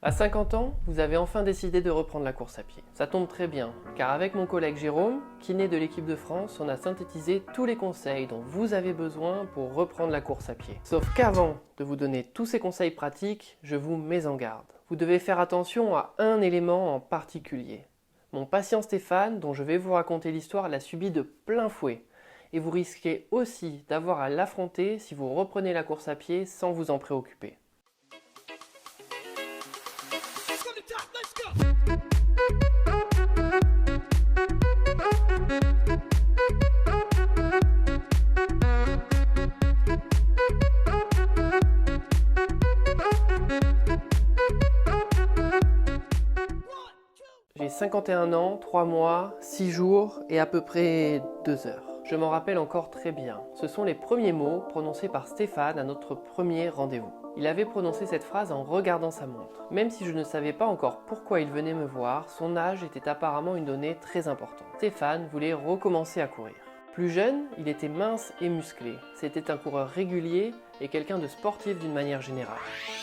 À 50 ans, vous avez enfin décidé de reprendre la course à pied. Ça tombe très bien, car avec mon collègue Jérôme, kiné de l'équipe de France, on a synthétisé tous les conseils dont vous avez besoin pour reprendre la course à pied. Sauf qu'avant de vous donner tous ces conseils pratiques, je vous mets en garde. Vous devez faire attention à un élément en particulier. Mon patient Stéphane, dont je vais vous raconter l'histoire, l'a subi de plein fouet. Et vous risquez aussi d'avoir à l'affronter si vous reprenez la course à pied sans vous en préoccuper. J'ai 51 ans, 3 mois, 6 jours et à peu près 2 heures. Je m'en rappelle encore très bien. Ce sont les premiers mots prononcés par Stéphane à notre premier rendez-vous. Il avait prononcé cette phrase en regardant sa montre. Même si je ne savais pas encore pourquoi il venait me voir, son âge était apparemment une donnée très importante. Stéphane voulait recommencer à courir. Plus jeune, il était mince et musclé. C'était un coureur régulier et quelqu'un de sportif d'une manière générale.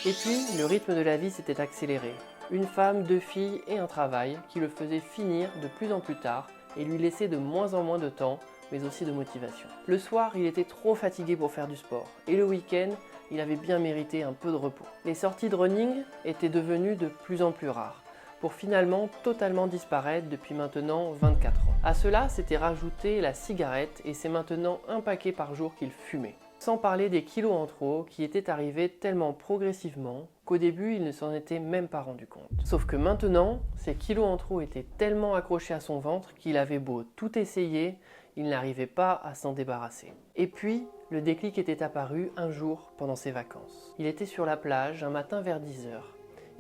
Et puis, le rythme de la vie s'était accéléré. Une femme, 2 filles et un travail qui le faisait finir de plus en plus tard et lui laissait de moins en moins de temps, mais aussi de motivation. Le soir, il était trop fatigué pour faire du sport et le week-end, il avait bien mérité un peu de repos. Les sorties de running étaient devenues de plus en plus rares, pour finalement totalement disparaître depuis maintenant 24 ans. À cela s'était rajouté la cigarette et c'est maintenant un paquet par jour qu'il fumait. Sans parler des kilos en trop qui étaient arrivés tellement progressivement qu'au début il ne s'en était même pas rendu compte. Sauf que maintenant, ces kilos en trop étaient tellement accrochés à son ventre qu'il avait beau tout essayer, il n'arrivait pas à s'en débarrasser. Et puis, le déclic était apparu un jour pendant ses vacances. Il était sur la plage un matin vers 10 h.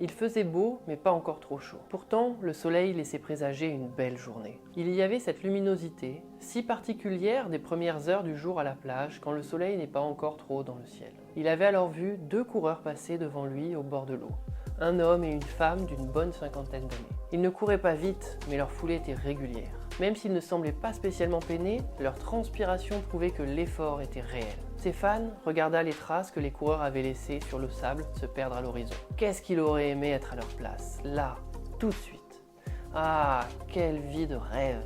Il faisait beau, mais pas encore trop chaud. Pourtant, le soleil laissait présager une belle journée. Il y avait cette luminosité, si particulière des premières heures du jour à la plage, quand le soleil n'est pas encore trop haut dans le ciel. Il avait alors vu 2 coureurs passer devant lui au bord de l'eau. Un homme et une femme d'une bonne cinquantaine d'années. Ils ne couraient pas vite, mais leur foulée était régulière. Même s'ils ne semblaient pas spécialement peinés, leur transpiration prouvait que l'effort était réel. Stéphane regarda les traces que les coureurs avaient laissées sur le sable se perdre à l'horizon. Qu'est-ce qu'il aurait aimé être à leur place, là, tout de suite. Ah, quelle vie de rêve!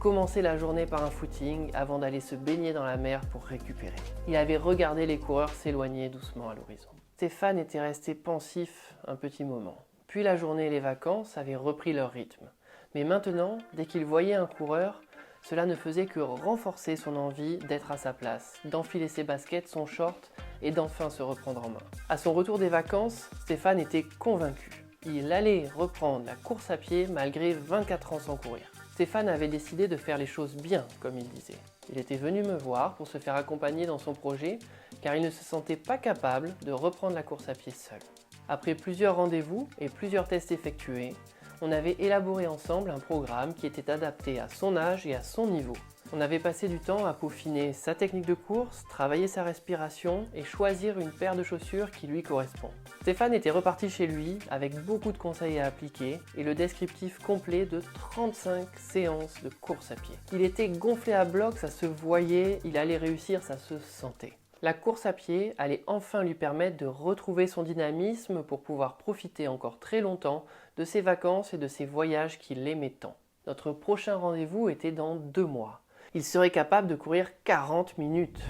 Commencer la journée par un footing avant d'aller se baigner dans la mer pour récupérer. Il avait regardé les coureurs s'éloigner doucement à l'horizon. Stéphane était resté pensif un petit moment. Puis la journée et les vacances avaient repris leur rythme. Mais maintenant, dès qu'il voyait un coureur, cela ne faisait que renforcer son envie d'être à sa place, d'enfiler ses baskets, son short et d'enfin se reprendre en main. À son retour des vacances, Stéphane était convaincu. Il allait reprendre la course à pied malgré 24 ans sans courir. Stéphane avait décidé de faire les choses bien, comme il disait. Il était venu me voir pour se faire accompagner dans son projet, car il ne se sentait pas capable de reprendre la course à pied seul. Après plusieurs rendez-vous et plusieurs tests effectués, on avait élaboré ensemble un programme qui était adapté à son âge et à son niveau. On avait passé du temps à peaufiner sa technique de course, travailler sa respiration et choisir une paire de chaussures qui lui correspond. Stéphane était reparti chez lui avec beaucoup de conseils à appliquer et le descriptif complet de 35 séances de course à pied. Il était gonflé à bloc, ça se voyait, il allait réussir, ça se sentait. La course à pied allait enfin lui permettre de retrouver son dynamisme pour pouvoir profiter encore très longtemps de ses vacances et de ses voyages qu'il aimait tant. Notre prochain rendez-vous était dans 2 mois. Il serait capable de courir 40 minutes.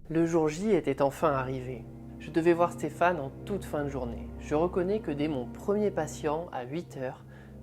Le jour J était enfin arrivé. Je devais voir Stéphane en toute fin de journée. Je reconnais que dès mon premier patient, à 8 h,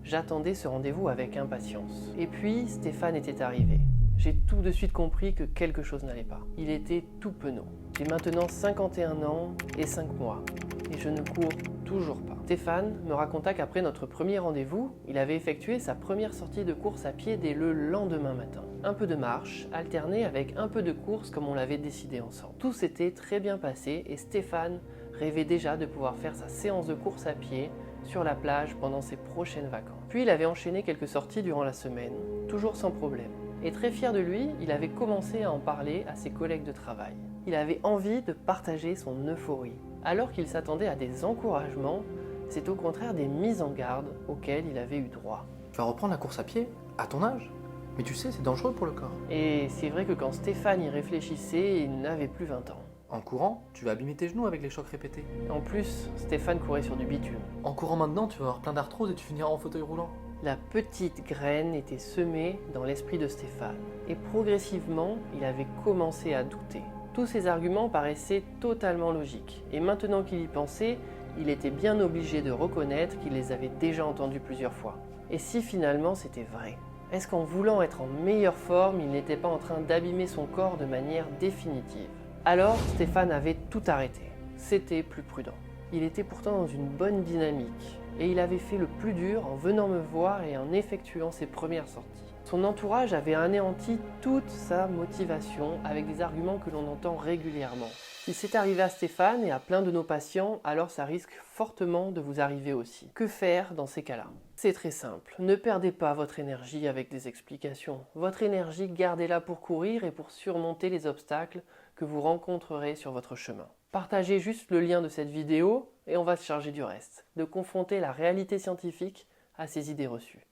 j'attendais ce rendez-vous avec impatience. Et puis, Stéphane était arrivé. J'ai tout de suite compris que quelque chose n'allait pas. Il était tout penaud. J'ai maintenant 51 ans et 5 mois. Et je ne cours toujours pas. Stéphane me raconta qu'après notre premier rendez-vous, il avait effectué sa première sortie de course à pied dès le lendemain matin. Un peu de marche, alternée avec un peu de course comme on l'avait décidé ensemble. Tout s'était très bien passé et Stéphane rêvait déjà de pouvoir faire sa séance de course à pied sur la plage pendant ses prochaines vacances. Puis il avait enchaîné quelques sorties durant la semaine, toujours sans problème. Et très fier de lui, il avait commencé à en parler à ses collègues de travail. Il avait envie de partager son euphorie. Alors qu'il s'attendait à des encouragements, c'est au contraire des mises en garde auxquelles il avait eu droit. Tu vas reprendre la course à pied à ton âge? Mais tu sais, c'est dangereux pour le corps. Et c'est vrai que quand Stéphane y réfléchissait, il n'avait plus 20 ans. En courant, tu vas abîmer tes genoux avec les chocs répétés. En plus, Stéphane courait sur du bitume. En courant maintenant, tu vas avoir plein d'arthrose et tu finiras en fauteuil roulant. La petite graine était semée dans l'esprit de Stéphane, et progressivement, il avait commencé à douter. Tous ces arguments paraissaient totalement logiques, et maintenant qu'il y pensait, il était bien obligé de reconnaître qu'il les avait déjà entendus plusieurs fois. Et si finalement c'était vrai? Est-ce qu'en voulant être en meilleure forme, il n'était pas en train d'abîmer son corps de manière définitive? Alors, Stéphane avait tout arrêté. C'était plus prudent. Il était pourtant dans une bonne dynamique, et il avait fait le plus dur en venant me voir et en effectuant ses premières sorties. Son entourage avait anéanti toute sa motivation avec des arguments que l'on entend régulièrement. Si c'est arrivé à Stéphane et à plein de nos patients, alors ça risque fortement de vous arriver aussi. Que faire dans ces cas-là? C'est très simple. Ne perdez pas votre énergie avec des explications. Votre énergie, gardez-la pour courir et pour surmonter les obstacles que vous rencontrerez sur votre chemin. Partagez juste le lien de cette vidéo et on va se charger du reste, de confronter la réalité scientifique à ces idées reçues.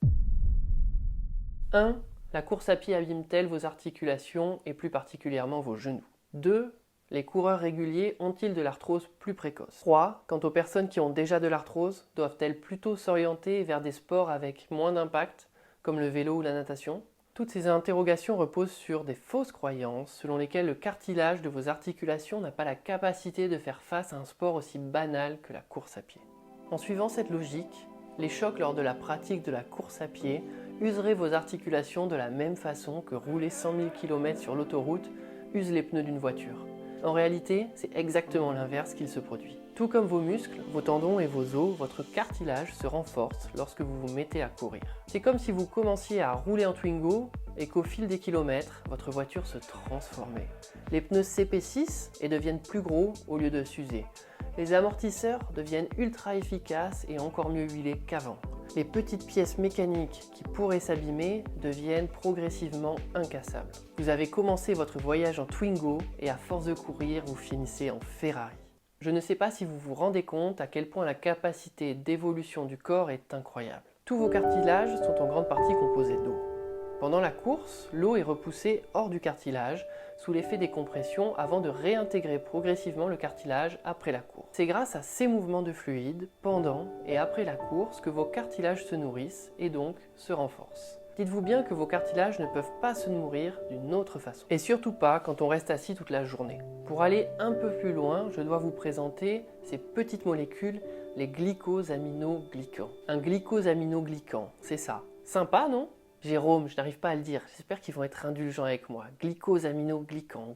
1. La course à pied abîme-t-elle vos articulations et plus particulièrement vos genoux? 2. Les coureurs réguliers ont-ils de l'arthrose plus précoce? 3. Quant aux personnes qui ont déjà de l'arthrose, doivent-elles plutôt s'orienter vers des sports avec moins d'impact, comme le vélo ou la natation? Toutes ces interrogations reposent sur des fausses croyances selon lesquelles le cartilage de vos articulations n'a pas la capacité de faire face à un sport aussi banal que la course à pied. En suivant cette logique, les chocs lors de la pratique de la course à pied useraient vos articulations de la même façon que rouler 100 000 km sur l'autoroute use les pneus d'une voiture. En réalité, c'est exactement l'inverse qu'il se produit. Tout comme vos muscles, vos tendons et vos os, votre cartilage se renforce lorsque vous vous mettez à courir. C'est comme si vous commenciez à rouler en Twingo et qu'au fil des kilomètres, votre voiture se transformait. Les pneus s'épaississent et deviennent plus gros au lieu de s'user. Les amortisseurs deviennent ultra efficaces et encore mieux huilés qu'avant. Les petites pièces mécaniques qui pourraient s'abîmer deviennent progressivement incassables. Vous avez commencé votre voyage en Twingo et à force de courir, vous finissez en Ferrari. Je ne sais pas si vous vous rendez compte à quel point la capacité d'évolution du corps est incroyable. Tous vos cartilages sont en grande partie composés d'eau. Pendant la course, l'eau est repoussée hors du cartilage sous l'effet des compressions avant de réintégrer progressivement le cartilage après la course. C'est grâce à ces mouvements de fluide, pendant et après la course, que vos cartilages se nourrissent et donc se renforcent. Dites-vous bien que vos cartilages ne peuvent pas se nourrir d'une autre façon. Et surtout pas quand on reste assis toute la journée. Pour aller un peu plus loin, je dois vous présenter ces petites molécules, les glycosaminoglycans. Un glycosaminoglycan, c'est ça. Sympa, non ? Jérôme, je n'arrive pas à le dire, j'espère qu'ils vont être indulgents avec moi. Glycosaminoglycan.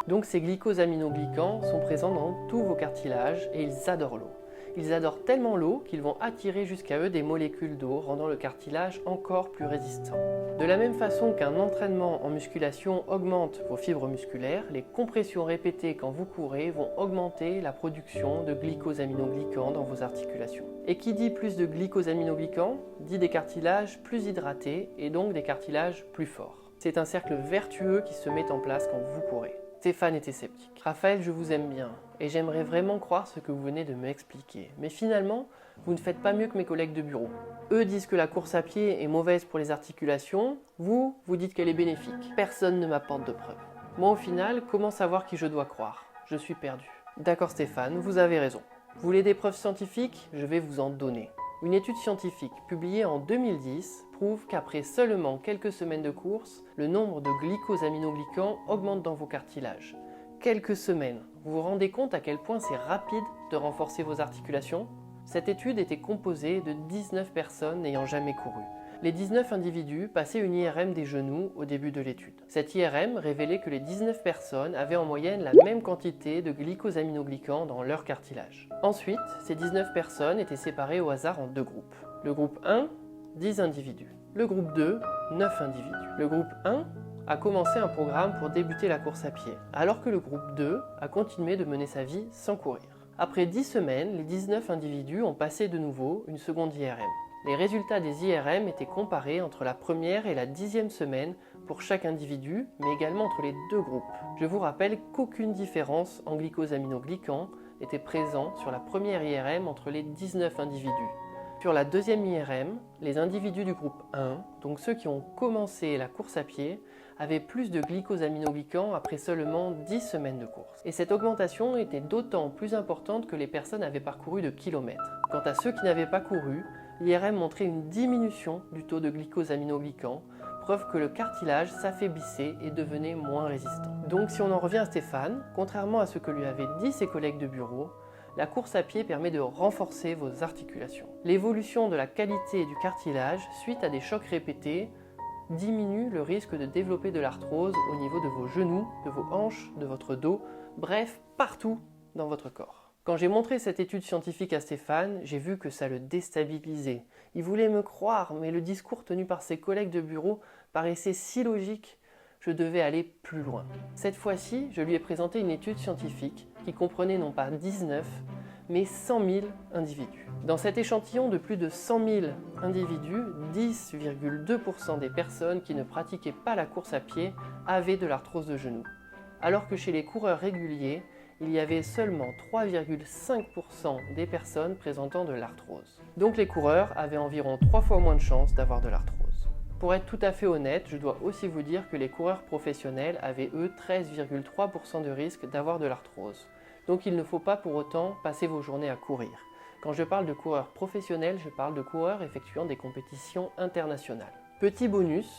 Donc ces glycosaminoglycans sont présents dans tous vos cartilages et ils adorent l'eau. Ils adorent tellement l'eau qu'ils vont attirer jusqu'à eux des molécules d'eau, rendant le cartilage encore plus résistant. De la même façon qu'un entraînement en musculation augmente vos fibres musculaires, les compressions répétées quand vous courez vont augmenter la production de glycosaminoglycans dans vos articulations. Et qui dit plus de glycosaminoglycans, dit des cartilages plus hydratés et donc des cartilages plus forts. C'est un cercle vertueux qui se met en place quand vous courez. Stéphane était sceptique. Raphaël, je vous aime bien et j'aimerais vraiment croire ce que vous venez de m'expliquer. Mais finalement, vous ne faites pas mieux que mes collègues de bureau. Eux disent que la course à pied est mauvaise pour les articulations, vous dites qu'elle est bénéfique. Personne ne m'apporte de preuves. Moi au final, comment savoir qui je dois croire? Je suis perdu. D'accord Stéphane, vous avez raison. Vous voulez des preuves scientifiques? Je vais vous en donner. Une étude scientifique publiée en 2010 prouve qu'après seulement quelques semaines de course, le nombre de glycosaminoglycans augmente dans vos cartilages. Quelques semaines. Vous vous rendez compte à quel point c'est rapide de renforcer vos articulations? Cette étude était composée de 19 personnes n'ayant jamais couru. Les 19 individus passaient une IRM des genoux au début de l'étude. Cette IRM révélait que les 19 personnes avaient en moyenne la même quantité de glycosaminoglycans dans leur cartilage. Ensuite, ces 19 personnes étaient séparées au hasard en deux groupes. Le groupe 1, 10 individus. Le groupe 2, 9 individus. Le groupe 1 a commencé un programme pour débuter la course à pied, alors que le groupe 2 a continué de mener sa vie sans courir. Après 10 semaines, les 19 individus ont passé de nouveau une seconde IRM. Les résultats des IRM étaient comparés entre la première et la 10e semaine pour chaque individu, mais également entre les deux groupes. Je vous rappelle qu'aucune différence en glycosaminoglycans n'était présente sur la première IRM entre les 19 individus. Sur la deuxième IRM, les individus du groupe 1, donc ceux qui ont commencé la course à pied, avaient plus de glycosaminoglycans après seulement 10 semaines de course. Et cette augmentation était d'autant plus importante que les personnes avaient parcouru de kilomètres. Quant à ceux qui n'avaient pas couru, l'IRM montrait une diminution du taux de glycosaminoglycans, preuve que le cartilage s'affaiblissait et devenait moins résistant. Donc si on en revient à Stéphane, contrairement à ce que lui avaient dit ses collègues de bureau, la course à pied permet de renforcer vos articulations. L'évolution de la qualité du cartilage suite à des chocs répétés diminue le risque de développer de l'arthrose au niveau de vos genoux, de vos hanches, de votre dos, bref, partout dans votre corps. Quand j'ai montré cette étude scientifique à Stéphane, j'ai vu que ça le déstabilisait. Il voulait me croire, mais le discours tenu par ses collègues de bureau paraissait si logique. Je devais aller plus loin. Cette fois-ci, je lui ai présenté une étude scientifique qui comprenait non pas 19, mais 100 000 individus. Dans cet échantillon de plus de 100 000 individus, 10,2% des personnes qui ne pratiquaient pas la course à pied avaient de l'arthrose de genou, alors que chez les coureurs réguliers, il y avait seulement 3,5% des personnes présentant de l'arthrose. Donc les coureurs avaient environ 3 fois moins de chances d'avoir de l'arthrose. Pour être tout à fait honnête, je dois aussi vous dire que les coureurs professionnels avaient eux 13,3% de risque d'avoir de l'arthrose. Donc il ne faut pas pour autant passer vos journées à courir. Quand je parle de coureurs professionnels, je parle de coureurs effectuant des compétitions internationales. Petit bonus,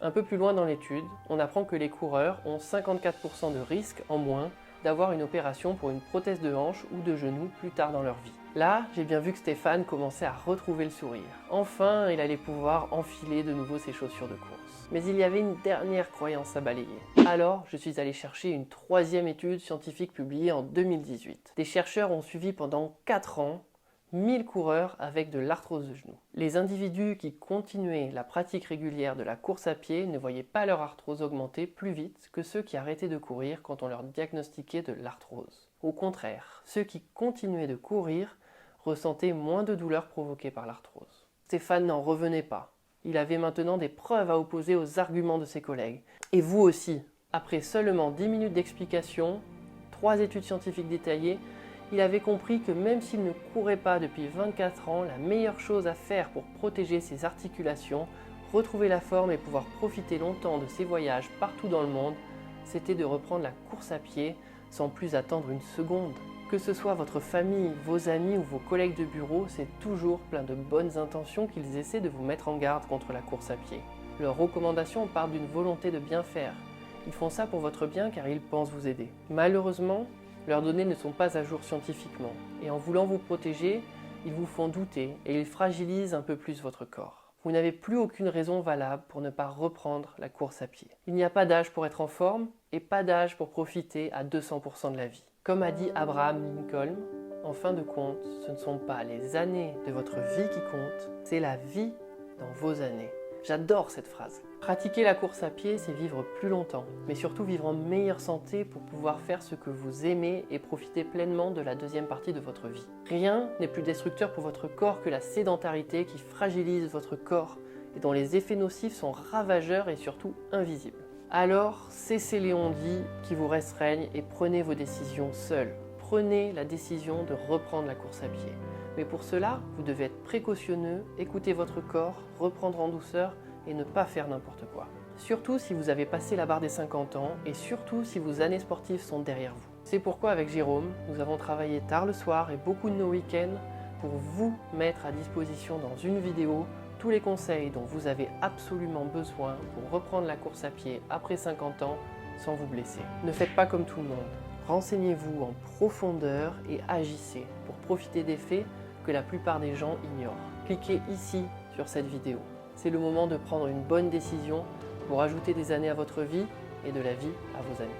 un peu plus loin dans l'étude, on apprend que les coureurs ont 54% de risque en moins d'avoir une opération pour une prothèse de hanche ou de genou plus tard dans leur vie. Là, j'ai bien vu que Stéphane commençait à retrouver le sourire. Enfin, il allait pouvoir enfiler de nouveau ses chaussures de course. Mais il y avait une dernière croyance à balayer. Alors, je suis allé chercher une troisième étude scientifique publiée en 2018. Des chercheurs ont suivi pendant 4 ans 1000 coureurs avec de l'arthrose de genou. Les individus qui continuaient la pratique régulière de la course à pied ne voyaient pas leur arthrose augmenter plus vite que ceux qui arrêtaient de courir quand on leur diagnostiquait de l'arthrose. Au contraire, ceux qui continuaient de courir ressentaient moins de douleurs provoquées par l'arthrose. Stéphane n'en revenait pas. Il avait maintenant des preuves à opposer aux arguments de ses collègues. Et vous aussi. Après seulement 10 minutes d'explication, 3 études scientifiques détaillées, il avait compris que même s'il ne courait pas depuis 24 ans, la meilleure chose à faire pour protéger ses articulations, retrouver la forme et pouvoir profiter longtemps de ses voyages partout dans le monde, c'était de reprendre la course à pied sans plus attendre une seconde. Que ce soit votre famille, vos amis ou vos collègues de bureau, c'est toujours plein de bonnes intentions qu'ils essaient de vous mettre en garde contre la course à pied. Leurs recommandations partent d'une volonté de bien faire. Ils font ça pour votre bien car ils pensent vous aider. Malheureusement, leurs données ne sont pas à jour scientifiquement, et en voulant vous protéger, ils vous font douter et ils fragilisent un peu plus votre corps. Vous n'avez plus aucune raison valable pour ne pas reprendre la course à pied. Il n'y a pas d'âge pour être en forme et pas d'âge pour profiter à 200% de la vie. Comme a dit Abraham Lincoln, en fin de compte, ce ne sont pas les années de votre vie qui comptent, c'est la vie dans vos années. J'adore cette phrase. Pratiquer la course à pied, c'est vivre plus longtemps, mais surtout vivre en meilleure santé pour pouvoir faire ce que vous aimez et profiter pleinement de la deuxième partie de votre vie. Rien n'est plus destructeur pour votre corps que la sédentarité qui fragilise votre corps et dont les effets nocifs sont ravageurs et surtout invisibles. Alors, cessez les on-dit qui vous restreignent et prenez vos décisions seuls. Prenez la décision de reprendre la course à pied. Mais pour cela, vous devez être précautionneux, écouter votre corps, reprendre en douceur et ne pas faire n'importe quoi. Surtout si vous avez passé la barre des 50 ans et surtout si vos années sportives sont derrière vous. C'est pourquoi avec Jérôme, nous avons travaillé tard le soir et beaucoup de nos week-ends pour vous mettre à disposition dans une vidéo tous les conseils dont vous avez absolument besoin pour reprendre la course à pied après 50 ans sans vous blesser. Ne faites pas comme tout le monde. Renseignez-vous en profondeur et agissez pour profiter des faits que la plupart des gens ignorent. Cliquez ici sur cette vidéo. C'est le moment de prendre une bonne décision pour ajouter des années à votre vie et de la vie à vos amis.